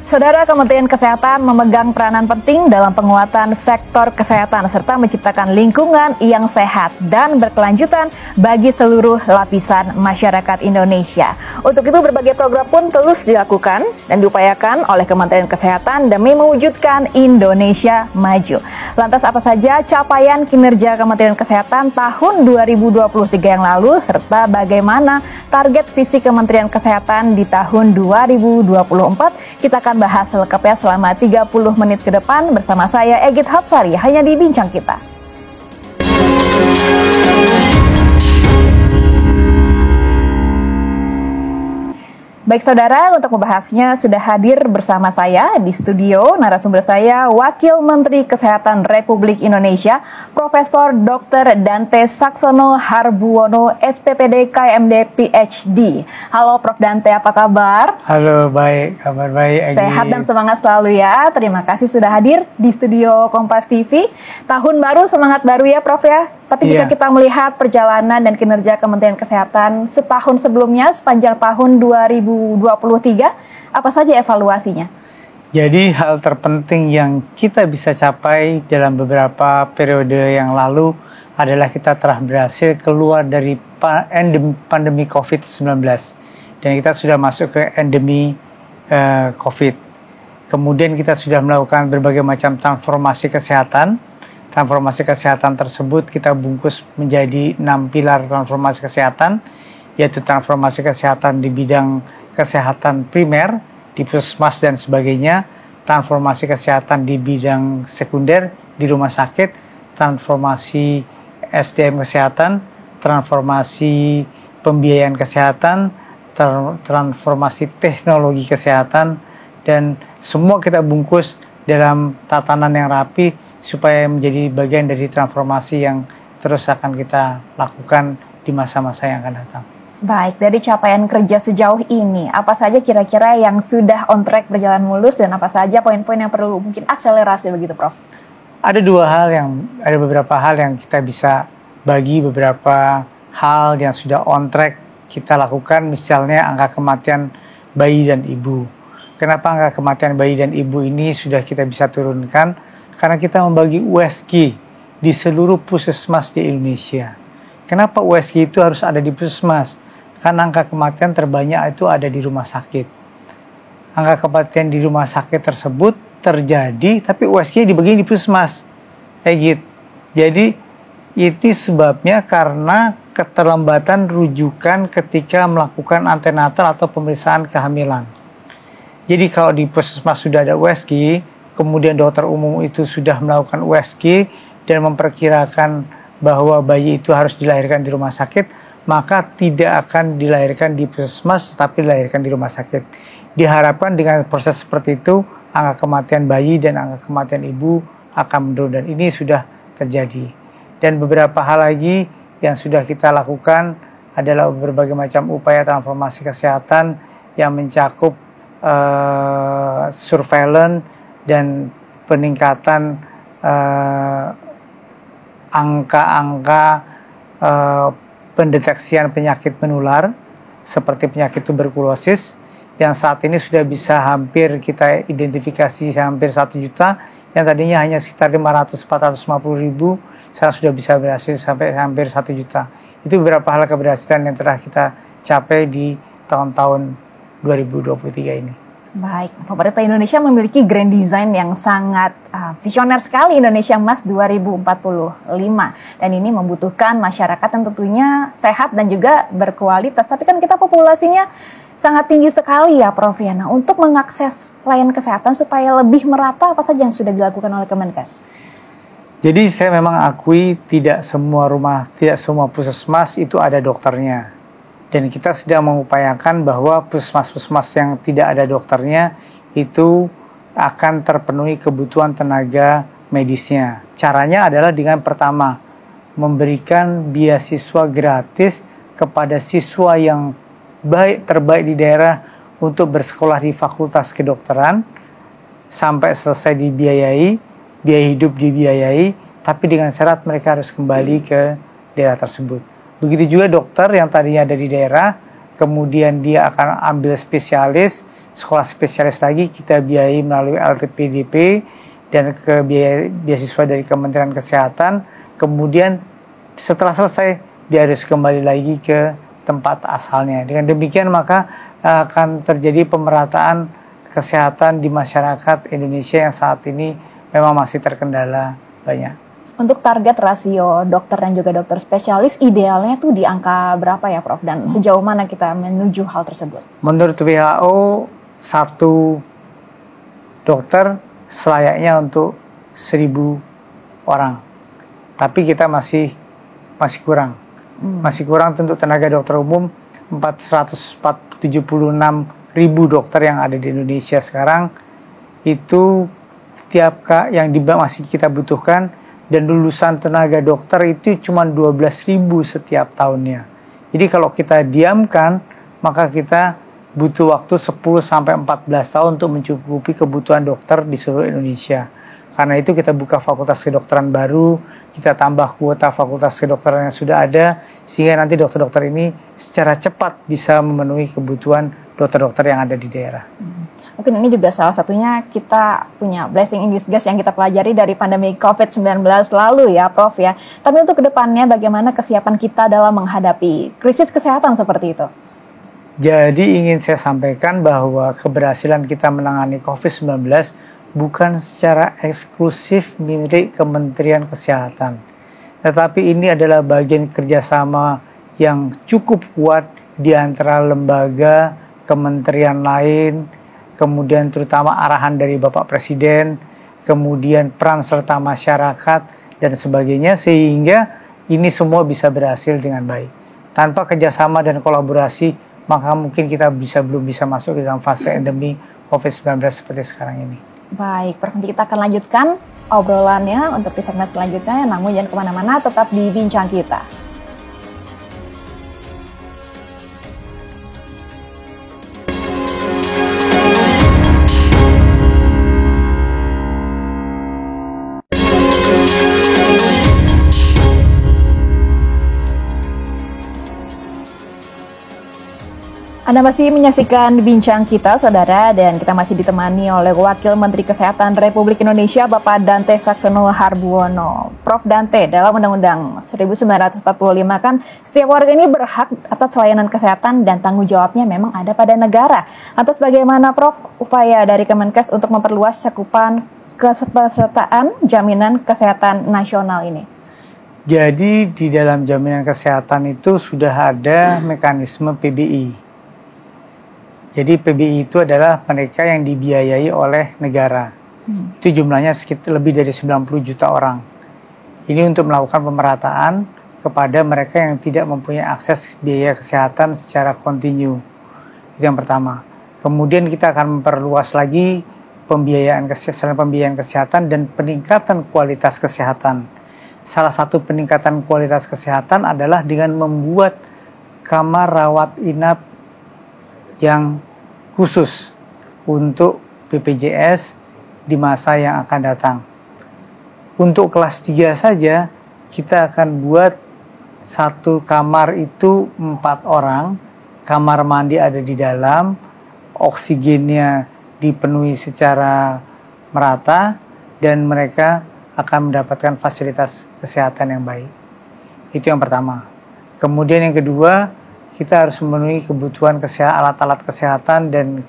Saudara, Kementerian Kesehatan memegang peranan penting dalam penguatan sektor kesehatan serta menciptakan lingkungan yang sehat dan berkelanjutan bagi seluruh lapisan masyarakat Indonesia. Untuk itu berbagai program pun terus dilakukan dan diupayakan oleh Kementerian Kesehatan demi mewujudkan Indonesia maju. Lantas apa saja capaian kinerja Kementerian Kesehatan tahun 2023 yang lalu serta bagaimana target visi Kementerian Kesehatan di tahun 2024? Kita akan bahas selengkapnya selama 30 menit ke depan bersama saya Egit Hapsari hanya di Bincang Kita. Baik saudara, untuk membahasnya sudah hadir bersama saya di studio narasumber saya Wakil Menteri Kesehatan Republik Indonesia Profesor Dr. Dante Saxono Harbuwono SPPD KMD PhD. Halo Prof Dante, apa kabar? Halo, baik, kabar baik. Sehat dan semangat selalu ya. Terima kasih sudah hadir di studio Kompas TV. Tahun baru, semangat baru ya Prof ya. Tapi jika kita melihat perjalanan dan kinerja Kementerian Kesehatan setahun sebelumnya, sepanjang tahun 2023, apa saja evaluasinya? Jadi hal terpenting yang kita bisa capai dalam beberapa periode yang lalu adalah kita telah berhasil keluar dari pandemi COVID-19. Dan kita sudah masuk ke endemi COVID. Kemudian kita sudah melakukan berbagai macam transformasi kesehatan. Transformasi kesehatan tersebut kita bungkus menjadi 6 pilar transformasi kesehatan, yaitu transformasi kesehatan di bidang kesehatan primer, di puskesmas dan sebagainya, transformasi kesehatan di bidang sekunder, di rumah sakit, transformasi SDM kesehatan, transformasi pembiayaan kesehatan, transformasi teknologi kesehatan, dan semua kita bungkus dalam tatanan yang rapi, supaya menjadi bagian dari transformasi yang terus akan kita lakukan di masa-masa yang akan datang. Baik, dari capaian kerja sejauh ini, apa saja kira-kira yang sudah on track berjalan mulus dan apa saja poin-poin yang perlu mungkin akselerasi begitu, Prof? Ada beberapa hal yang kita bisa bagi beberapa hal yang sudah on track kita lakukan, misalnya angka kematian bayi dan ibu. Kenapa angka kematian bayi dan ibu ini sudah kita bisa turunkan? Karena kita membagi USG di seluruh puskesmas di Indonesia. Kenapa USG itu harus ada di puskesmas? Karena angka kematian terbanyak itu ada di rumah sakit. Angka kematian di rumah sakit tersebut terjadi, tapi USG dibagi di puskesmas. Gitu. Jadi, itu sebabnya karena keterlambatan rujukan ketika melakukan antenatal atau pemeriksaan kehamilan. Jadi kalau di puskesmas sudah ada USG, kemudian dokter umum itu sudah melakukan USG dan memperkirakan bahwa bayi itu harus dilahirkan di rumah sakit, maka tidak akan dilahirkan di puskesmas, tapi dilahirkan di rumah sakit. Diharapkan dengan proses seperti itu, angka kematian bayi dan angka kematian ibu akan menurun, dan ini sudah terjadi. Dan beberapa hal lagi yang sudah kita lakukan adalah berbagai macam upaya transformasi kesehatan yang mencakup surveillance dan peningkatan angka-angka pendeteksian penyakit menular seperti penyakit tuberkulosis yang saat ini sudah bisa hampir kita identifikasi hampir 1 juta, yang tadinya hanya sekitar 500-450 ribu, sekarang sudah bisa berhasil sampai hampir 1 juta. Itu beberapa hal keberhasilan yang telah kita capai di tahun-tahun 2023 ini. Baik, pemerintah Indonesia memiliki grand design yang sangat visioner sekali, Indonesia Emas 2045. Dan ini membutuhkan masyarakat yang tentunya sehat dan juga berkualitas. Tapi kan kita populasinya sangat tinggi sekali ya Prof. Nah, untuk mengakses layanan kesehatan supaya lebih merata, apa saja yang sudah dilakukan oleh Kemenkes? Jadi saya memang akui tidak semua puskesmas itu ada dokternya. Dan kita sedang mengupayakan bahwa puskesmas-puskesmas yang tidak ada dokternya itu akan terpenuhi kebutuhan tenaga medisnya. Caranya adalah dengan pertama, memberikan beasiswa gratis kepada siswa yang terbaik di daerah untuk bersekolah di fakultas kedokteran sampai selesai dibiayai, biaya hidup dibiayai, tapi dengan syarat mereka harus kembali ke daerah tersebut. Begitu juga dokter yang tadinya ada di daerah, kemudian dia akan ambil spesialis sekolah spesialis lagi kita biayai melalui LPDP dan ke beasiswa dari Kementerian Kesehatan. Kemudian setelah selesai dia harus kembali lagi ke tempat asalnya. Dengan demikian maka akan terjadi pemerataan kesehatan di masyarakat Indonesia yang saat ini memang masih terkendala banyak. Untuk target rasio dokter dan juga dokter spesialis idealnya tuh di angka berapa ya Prof? Dan sejauh mana kita menuju hal tersebut? Menurut WHO, satu dokter selayaknya untuk 1.000 orang. Tapi kita masih kurang. Masih kurang untuk tenaga dokter umum 476.000 dokter yang ada di Indonesia sekarang. Itu masih kita butuhkan. Dan lulusan tenaga dokter itu cuma 12.000 setiap tahunnya. Jadi kalau kita diamkan, maka kita butuh waktu 10-14 tahun untuk mencukupi kebutuhan dokter di seluruh Indonesia. Karena itu kita buka fakultas kedokteran baru, kita tambah kuota fakultas kedokteran yang sudah ada, sehingga nanti dokter-dokter ini secara cepat bisa memenuhi kebutuhan dokter-dokter yang ada di daerah. Mungkin ini juga salah satunya kita punya blessing in disguise yang kita pelajari dari pandemi COVID-19 lalu ya Prof ya. Tapi untuk kedepannya bagaimana kesiapan kita dalam menghadapi krisis kesehatan seperti itu? Jadi ingin saya sampaikan bahwa keberhasilan kita menangani COVID-19 bukan secara eksklusif milik Kementerian Kesehatan. Tetapi ini adalah bagian kerjasama yang cukup kuat di antara lembaga, kementerian lain, kemudian terutama arahan dari Bapak Presiden, kemudian peran serta masyarakat, dan sebagainya, sehingga ini semua bisa berhasil dengan baik. Tanpa kerjasama dan kolaborasi, maka mungkin kita belum bisa masuk ke dalam fase endemi COVID-19 seperti sekarang ini. Baik, Prof, nanti kita akan lanjutkan obrolannya untuk di segmen selanjutnya, namun jangan kemana-mana, tetap di Bincang Kita. Anda masih menyaksikan Bincang Kita, Saudara, dan kita masih ditemani oleh Wakil Menteri Kesehatan Republik Indonesia, Bapak Dante Saxono Harbuono. Prof Dante, dalam Undang-Undang 1945 kan setiap warga ini berhak atas layanan kesehatan dan tanggung jawabnya memang ada pada negara. Lantas bagaimana Prof upaya dari Kemenkes untuk memperluas cakupan kepesertaan jaminan kesehatan nasional ini? Jadi di dalam jaminan kesehatan itu sudah ada mekanisme PBI. Jadi PBI itu adalah mereka yang dibiayai oleh negara. Itu jumlahnya sekitar lebih dari 90 juta orang. Ini untuk melakukan pemerataan kepada mereka yang tidak mempunyai akses biaya kesehatan secara kontinu. Itu yang pertama. Kemudian kita akan memperluas lagi pembiayaan kesehatan dan peningkatan kualitas kesehatan. Salah satu peningkatan kualitas kesehatan adalah dengan membuat kamar rawat inap yang khusus untuk BPJS di masa yang akan datang. Untuk kelas 3 saja, kita akan buat satu kamar itu 4 orang, kamar mandi ada di dalam, oksigennya dipenuhi secara merata, dan mereka akan mendapatkan fasilitas kesehatan yang baik. Itu yang pertama. Kemudian yang kedua, kita harus memenuhi kebutuhan alat-alat kesehatan dan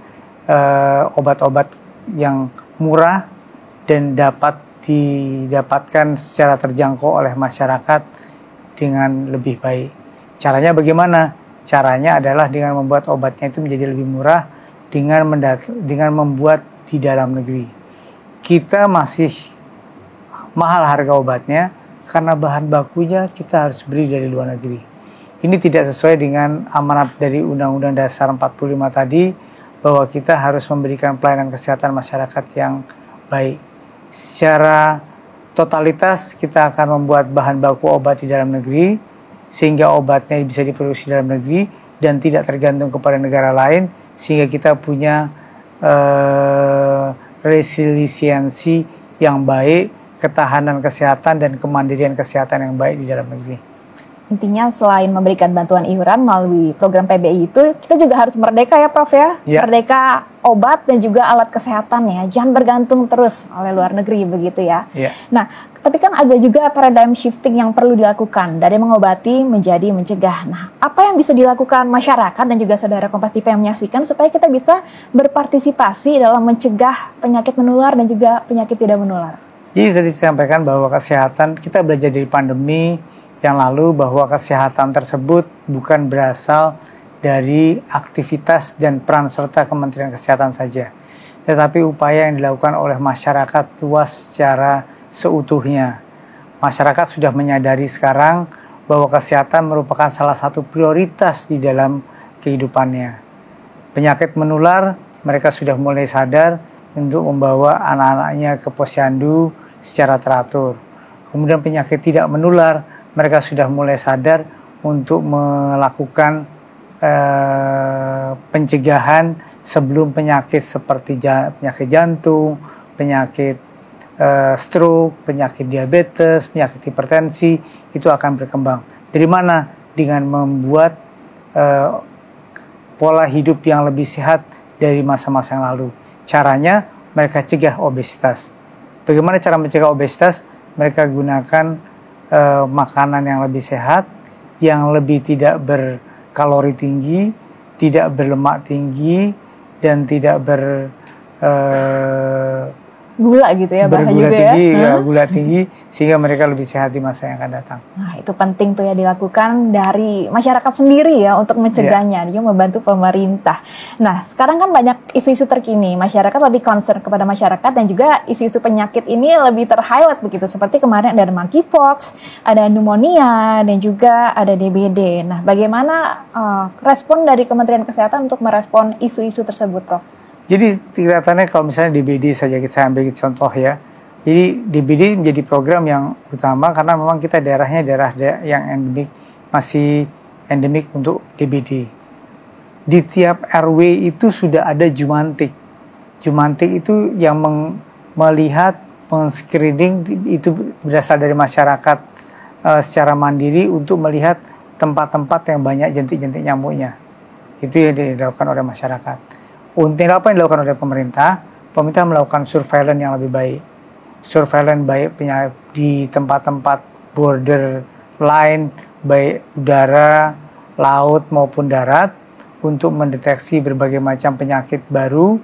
obat-obat yang murah dan dapat didapatkan secara terjangkau oleh masyarakat dengan lebih baik. Caranya bagaimana? Caranya adalah dengan membuat obatnya itu menjadi lebih murah dengan membuat di dalam negeri. Kita masih mahal harga obatnya karena bahan bakunya kita harus beli dari luar negeri. Ini tidak sesuai dengan amanat dari Undang-Undang Dasar 45 tadi, bahwa kita harus memberikan pelayanan kesehatan masyarakat yang baik. Secara totalitas kita akan membuat bahan baku obat di dalam negeri, sehingga obatnya bisa diproduksi di dalam negeri dan tidak tergantung kepada negara lain, sehingga kita punya resiliensi yang baik, ketahanan kesehatan dan kemandirian kesehatan yang baik di dalam negeri. Intinya selain memberikan bantuan iuran melalui program PBI itu, kita juga harus merdeka ya Prof ya. Merdeka obat dan juga alat kesehatan ya. Jangan bergantung terus oleh luar negeri begitu ya. Nah, tapi kan ada juga paradigm shifting yang perlu dilakukan dari mengobati menjadi mencegah. Nah, apa yang bisa dilakukan masyarakat dan juga saudara Kompas TV yang menyaksikan supaya kita bisa berpartisipasi dalam mencegah penyakit menular dan juga penyakit tidak menular? Jadi tadi saya sampaikan bahwa kesehatan, kita belajar dari pandemi yang lalu bahwa kesehatan tersebut bukan berasal dari aktivitas dan peran serta Kementerian Kesehatan saja, tetapi upaya yang dilakukan oleh masyarakat luas secara seutuhnya. Masyarakat sudah menyadari sekarang bahwa kesehatan merupakan salah satu prioritas di dalam kehidupannya. Penyakit menular, mereka sudah mulai sadar untuk membawa anak-anaknya ke posyandu secara teratur. Kemudian penyakit tidak menular, mereka sudah mulai sadar untuk melakukan pencegahan sebelum penyakit seperti penyakit jantung, penyakit stroke, penyakit diabetes, penyakit hipertensi itu akan berkembang. Dari mana? Dengan membuat pola hidup yang lebih sehat dari masa-masa yang lalu. Caranya mereka cegah obesitas. Bagaimana cara mencegah obesitas? Mereka gunakan makanan yang lebih sehat, yang lebih tidak berkalori tinggi, tidak berlemak tinggi, dan tidak gula gitu ya, bahasa juga tinggi, gula tinggi, sehingga mereka lebih sehat di masa yang akan datang. Nah, itu penting tuh ya dilakukan dari masyarakat sendiri ya untuk mencegahnya, dia membantu pemerintah. Nah, sekarang kan banyak isu-isu terkini, masyarakat lebih concern kepada masyarakat dan juga isu-isu penyakit ini lebih ter-highlight begitu, seperti kemarin ada monkeypox, ada pneumonia, dan juga ada DBD. Nah, bagaimana respon dari Kementerian Kesehatan untuk merespon isu-isu tersebut, Prof? Jadi kelihatannya kalau misalnya DBD saja saya ambil contoh ya. Jadi DBD menjadi program yang utama karena memang kita daerahnya daerah yang endemik, masih endemik untuk DBD. Di tiap RW itu sudah ada Jumantik. Jumantik itu yang melihat, men-screening itu berasal dari masyarakat secara mandiri untuk melihat tempat-tempat yang banyak jentik-jentik nyamuknya. Itu yang dilakukan oleh masyarakat. Untuk apa yang dilakukan oleh pemerintah? Pemerintah melakukan surveillance yang lebih baik. Surveillance baik di tempat-tempat border line, baik udara, laut maupun darat, untuk mendeteksi berbagai macam penyakit baru,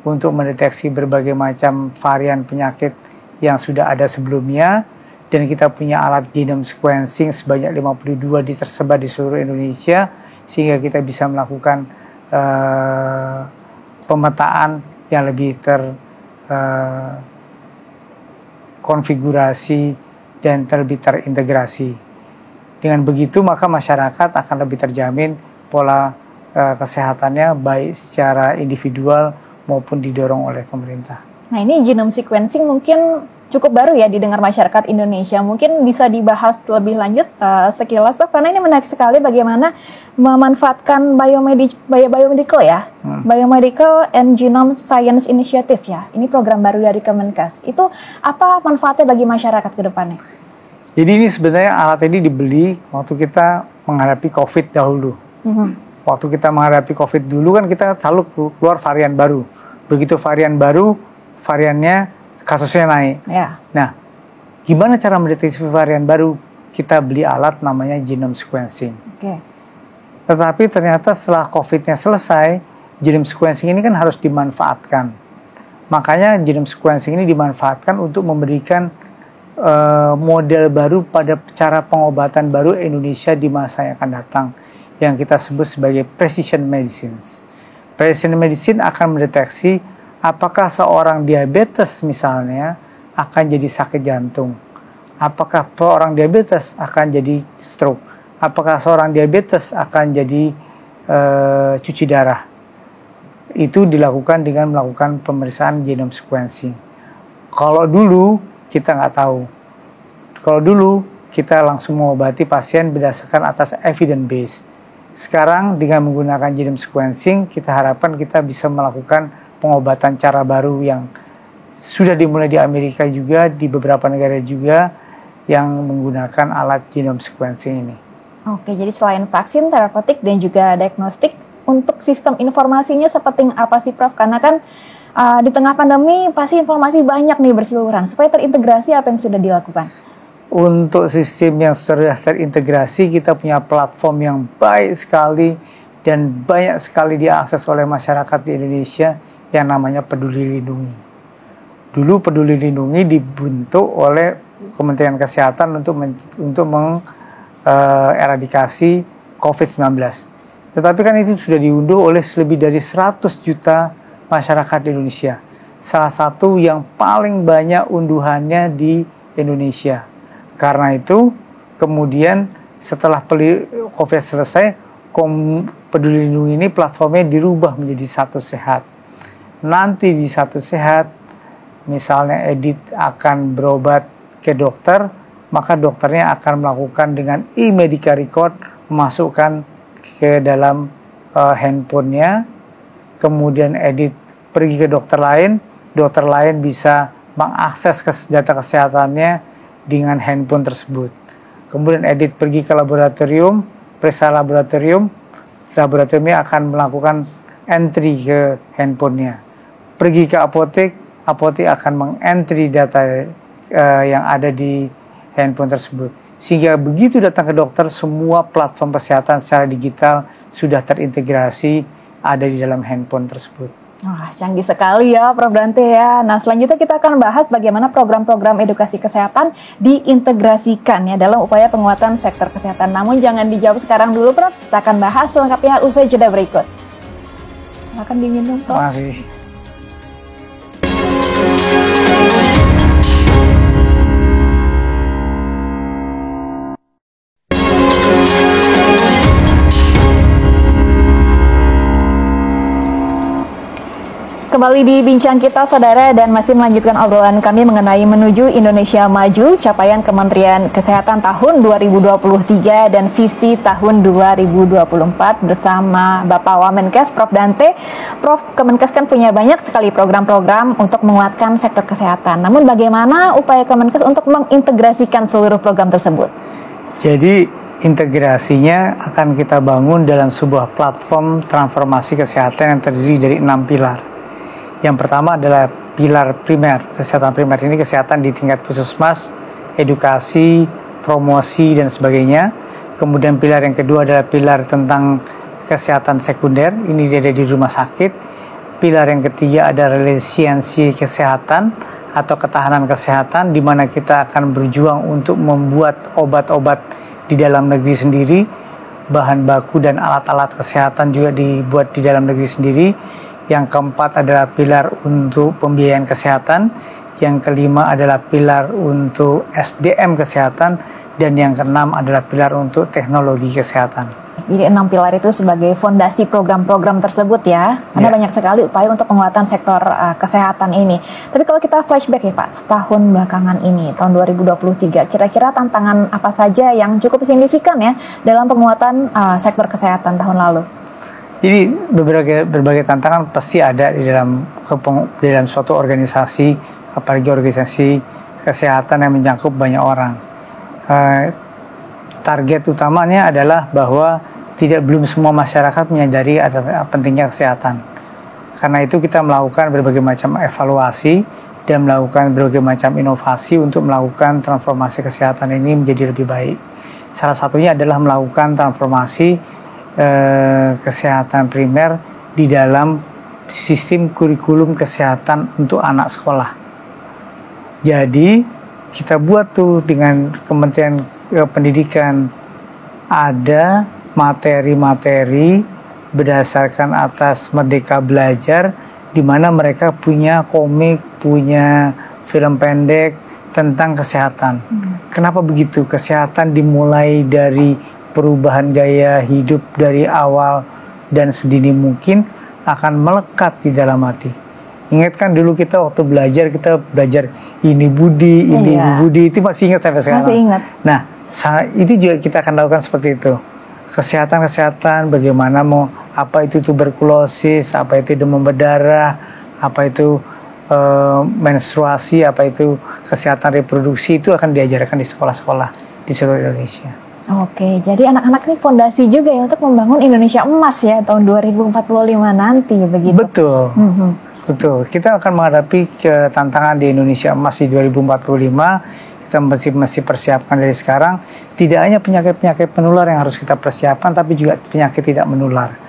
untuk mendeteksi berbagai macam varian penyakit yang sudah ada sebelumnya, dan kita punya alat genome sequencing sebanyak 52 tersebar di seluruh Indonesia, sehingga kita bisa melakukan pemetaan yang lebih terkonfigurasi dan lebih terintegrasi. Dengan begitu maka masyarakat akan lebih terjamin pola kesehatannya baik secara individual maupun didorong oleh pemerintah. Nah, ini genome sequencing mungkin cukup baru ya didengar masyarakat Indonesia. Mungkin bisa dibahas lebih lanjut sekilas, Prof, karena ini menarik sekali bagaimana memanfaatkan biomedical ya, Biomedical and Genome Science Initiative ya. Ini program baru dari Kemenkes. Itu apa manfaatnya bagi masyarakat ke depannya? Jadi ini sebenarnya alat ini dibeli waktu kita menghadapi COVID dahulu. Waktu kita menghadapi COVID dulu kan kita selalu keluar varian baru. Begitu varian baru, variannya kasusnya naik. Nah, gimana cara mendeteksi varian baru? Kita beli alat namanya genome sequencing. Tetapi ternyata setelah COVID-nya selesai, genome sequencing ini kan harus dimanfaatkan. Makanya genome sequencing ini dimanfaatkan untuk memberikan model baru pada cara pengobatan baru Indonesia di masa yang akan datang, yang kita sebut sebagai precision medicine. Precision medicine akan mendeteksi apakah seorang diabetes misalnya akan jadi sakit jantung, apakah seorang diabetes akan jadi stroke, apakah seorang diabetes akan jadi cuci darah. Itu dilakukan dengan melakukan pemeriksaan genome sequencing. Kalau dulu kita nggak tahu. Kalau dulu kita langsung mengobati pasien berdasarkan atas evidence base. Sekarang dengan menggunakan genome sequencing, kita harapkan kita bisa melakukan pengobatan cara baru yang sudah dimulai di Amerika juga, di beberapa negara juga yang menggunakan alat genome sequencing ini. Oke, jadi selain vaksin, terapeutik, dan juga diagnostik, untuk sistem informasinya seperti apa sih Prof? Karena kan di tengah pandemi pasti informasi banyak nih berseliweran, supaya terintegrasi apa yang sudah dilakukan? Untuk sistem yang sudah terintegrasi, kita punya platform yang baik sekali dan banyak sekali diakses oleh masyarakat di Indonesia yang namanya Peduli Lindungi. Dulu Peduli Lindungi dibentuk oleh Kementerian Kesehatan untuk eradikasi COVID-19. Tetapi kan itu sudah diunduh oleh lebih dari 100 juta masyarakat di Indonesia. Salah satu yang paling banyak unduhannya di Indonesia. Karena itu, kemudian setelah COVID selesai, Peduli Lindungi ini platformnya dirubah menjadi Satu Sehat. Nanti di Satu Sehat, misalnya Edit akan berobat ke dokter, maka dokternya akan melakukan dengan e-medical record, memasukkan ke dalam handphonenya, kemudian Edit pergi ke dokter lain bisa mengakses data kesehatannya dengan handphone tersebut. Kemudian Edit pergi ke laboratorium, periksa laboratoriumnya akan melakukan entry ke handphonenya. Pergi ke apotek akan mengentry data yang ada di handphone tersebut. Sehingga begitu datang ke dokter, semua platform kesehatan secara digital sudah terintegrasi ada di dalam handphone tersebut. Wah, canggih sekali ya Prof Dante ya. Nah, selanjutnya kita akan bahas bagaimana program-program edukasi kesehatan diintegrasikan ya dalam upaya penguatan sektor kesehatan. Namun jangan dijawab sekarang dulu Prof, kita akan bahas selengkapnya usai jeda berikut. Silakan diminum Prof. Terima kasih. Kembali di Bincang Kita Saudara, dan masih melanjutkan obrolan kami mengenai menuju Indonesia Maju, capaian Kementerian Kesehatan tahun 2023 dan visi tahun 2024 bersama Bapak Wamenkes Prof Dante. Prof, Kemenkes kan punya banyak sekali program-program untuk menguatkan sektor kesehatan. Namun bagaimana upaya Kemenkes untuk mengintegrasikan seluruh program tersebut? Jadi integrasinya akan kita bangun dalam sebuah platform transformasi kesehatan yang terdiri dari 6 pilar. Yang pertama adalah pilar primer. Kesehatan primer ini kesehatan di tingkat puskesmas, edukasi, promosi, dan sebagainya. Kemudian pilar yang kedua adalah pilar tentang kesehatan sekunder. Ini ada di rumah sakit. Pilar yang ketiga adalah resiliensi kesehatan atau ketahanan kesehatan, di mana kita akan berjuang untuk membuat obat-obat di dalam negeri sendiri. Bahan baku dan alat-alat kesehatan juga dibuat di dalam negeri sendiri. Yang keempat adalah pilar untuk pembiayaan kesehatan. Yang kelima adalah pilar untuk SDM kesehatan. Dan yang keenam adalah pilar untuk teknologi kesehatan. Jadi 6 pilar itu sebagai fondasi program-program tersebut ya. Ada banyak sekali upaya untuk penguatan sektor kesehatan ini. Tapi kalau kita flashback ya Pak, setahun belakangan ini, tahun 2023, kira-kira tantangan apa saja yang cukup signifikan ya dalam penguatan sektor kesehatan tahun lalu? Jadi berbagai tantangan pasti ada di dalam suatu organisasi, apalagi organisasi kesehatan yang mencakup banyak orang. Target utamanya adalah bahwa belum semua masyarakat menyadari pentingnya kesehatan. Karena itu kita melakukan berbagai macam evaluasi dan melakukan berbagai macam inovasi untuk melakukan transformasi kesehatan ini menjadi lebih baik. Salah satunya adalah melakukan transformasi kesehatan primer di dalam sistem kurikulum kesehatan untuk anak sekolah. Jadi kita buat tuh dengan Kementerian Pendidikan ada materi-materi berdasarkan atas Merdeka Belajar, di mana mereka punya komik, punya film pendek tentang kesehatan. Kenapa begitu? Kesehatan dimulai dari perubahan gaya hidup dari awal dan sedini mungkin akan melekat di dalam hati. Ingat kan dulu kita waktu kita belajar ini budi, ini budi, itu masih ingat sampai sekarang? Masih ingat. Nah, itu juga kita akan lakukan seperti itu. Kesehatan, bagaimana apa itu tuberkulosis, apa itu demam berdarah, apa itu menstruasi, apa itu kesehatan reproduksi, itu akan diajarkan di sekolah-sekolah di seluruh Indonesia. Oke, jadi anak-anak ini fondasi juga ya untuk membangun Indonesia emas ya tahun 2045 nanti begitu. Betul. Betul. Kita akan menghadapi tantangan di Indonesia emas di 2045. Kita mesti persiapkan dari sekarang. Tidak hanya penyakit-penyakit menular yang harus kita persiapkan, tapi juga penyakit tidak menular.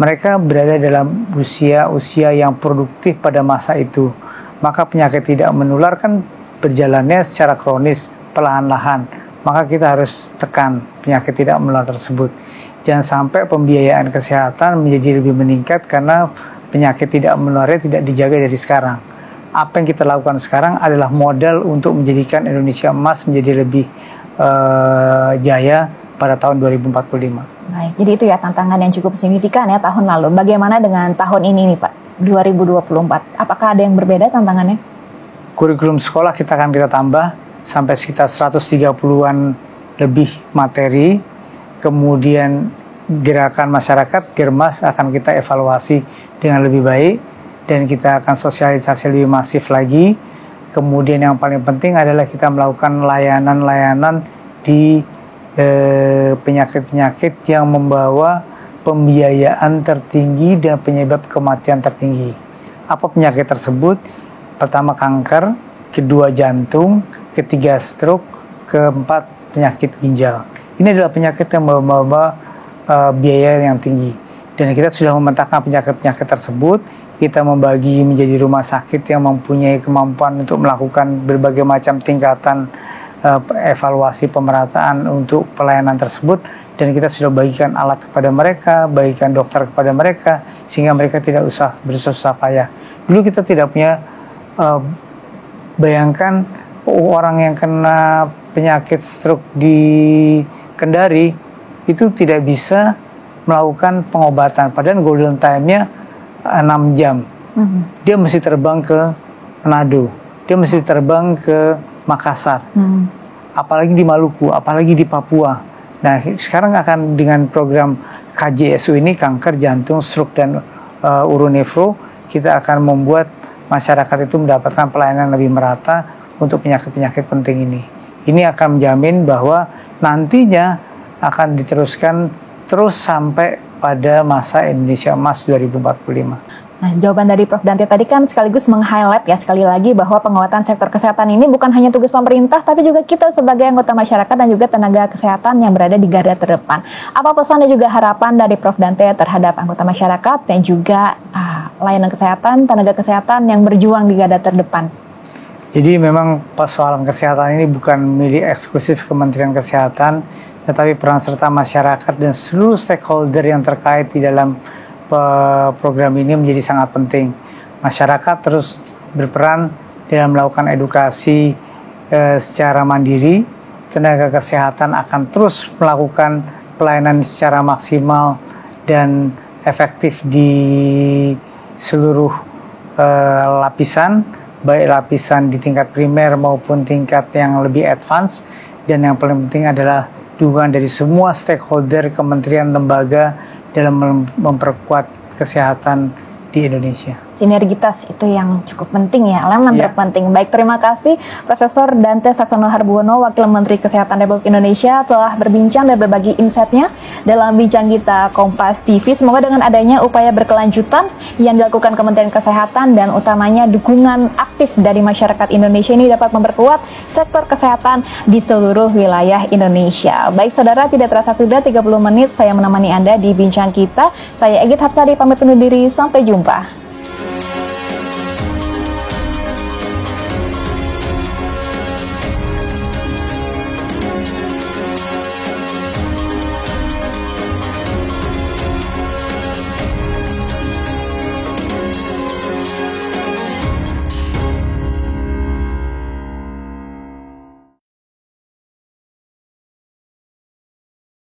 Mereka berada dalam usia yang produktif pada masa itu. Maka penyakit tidak menular kan berjalannya secara kronis, perlahan-lahan. Maka kita harus tekan penyakit tidak menular tersebut. Jangan sampai pembiayaan kesehatan menjadi lebih meningkat karena penyakit tidak menularnya tidak dijaga dari sekarang. Apa yang kita lakukan sekarang adalah modal untuk menjadikan Indonesia emas menjadi lebih jaya pada tahun 2045. Baik, jadi itu ya tantangan yang cukup signifikan ya tahun lalu. Bagaimana dengan tahun ini nih Pak, 2024? Apakah ada yang berbeda tantangannya? Kurikulum sekolah kita tambah sampai sekitar 130-an lebih materi. Kemudian gerakan masyarakat, Germas, akan kita evaluasi dengan lebih baik. Dan kita akan sosialisasi lebih masif lagi. Kemudian yang paling penting adalah kita melakukan layanan-layanan di penyakit-penyakit yang membawa pembiayaan tertinggi dan penyebab kematian tertinggi. Apa penyakit tersebut? Pertama kanker, kedua jantung, ketiga stroke, keempat penyakit ginjal. Ini adalah penyakit yang membawa biaya yang tinggi. Dan kita sudah memetakan penyakit-penyakit tersebut. Kita membagi menjadi rumah sakit yang mempunyai kemampuan untuk melakukan berbagai macam tingkatan evaluasi pemerataan untuk pelayanan tersebut. Dan kita sudah bagikan alat kepada mereka, bagikan dokter kepada mereka, sehingga mereka tidak usah bersusah payah. Dulu kita tidak punya bayangkan orang yang kena penyakit stroke di Kendari itu tidak bisa melakukan pengobatan. Padahal golden time-nya 6 jam. Dia mesti terbang ke Manado. Dia mesti terbang ke Makassar. Apalagi di Maluku, apalagi di Papua. Nah, sekarang akan dengan program KJSU ini, kanker, jantung, stroke, dan uronefro, kita akan membuat masyarakat itu mendapatkan pelayanan lebih merata untuk penyakit-penyakit penting ini. Ini akan menjamin bahwa nantinya akan diteruskan terus sampai pada masa Indonesia Emas 2045. Nah, jawaban dari Prof. Dante tadi kan sekaligus meng-highlight ya sekali lagi bahwa penguatan sektor kesehatan ini bukan hanya tugas pemerintah, tapi juga kita sebagai anggota masyarakat dan juga tenaga kesehatan yang berada di garda terdepan. Apa pesan dan juga harapan dari Prof. Dante terhadap anggota masyarakat dan juga layanan kesehatan, tenaga kesehatan yang berjuang di garda terdepan? Jadi memang persoalan kesehatan ini bukan milik eksklusif Kementerian Kesehatan, tetapi peran serta masyarakat dan seluruh stakeholder yang terkait di dalam program ini menjadi sangat penting. Masyarakat terus berperan dalam melakukan edukasi secara mandiri. Tenaga kesehatan akan terus melakukan pelayanan secara maksimal dan efektif di seluruh lapisan, baik lapisan di tingkat primer maupun tingkat yang lebih advance. Dan yang paling penting adalah dukungan dari semua stakeholder, kementerian, lembaga dalam memperkuat kesehatan di Indonesia. Sinergitas itu yang cukup penting ya, elemen terpenting. Baik, terima kasih Profesor Dante Saxono Harbuono, Wakil Menteri Kesehatan Republik Indonesia telah berbincang dan berbagi insight-nya dalam bincang kita Kompas TV. Semoga dengan adanya upaya berkelanjutan yang dilakukan Kementerian Kesehatan dan utamanya dukungan aktif dari masyarakat Indonesia ini dapat memperkuat sektor kesehatan di seluruh wilayah Indonesia. Baik saudara, tidak terasa sudah 30 menit saya menemani Anda di bincang kita. Saya Egit Hapsari pamit undur diri, sampai jumpa.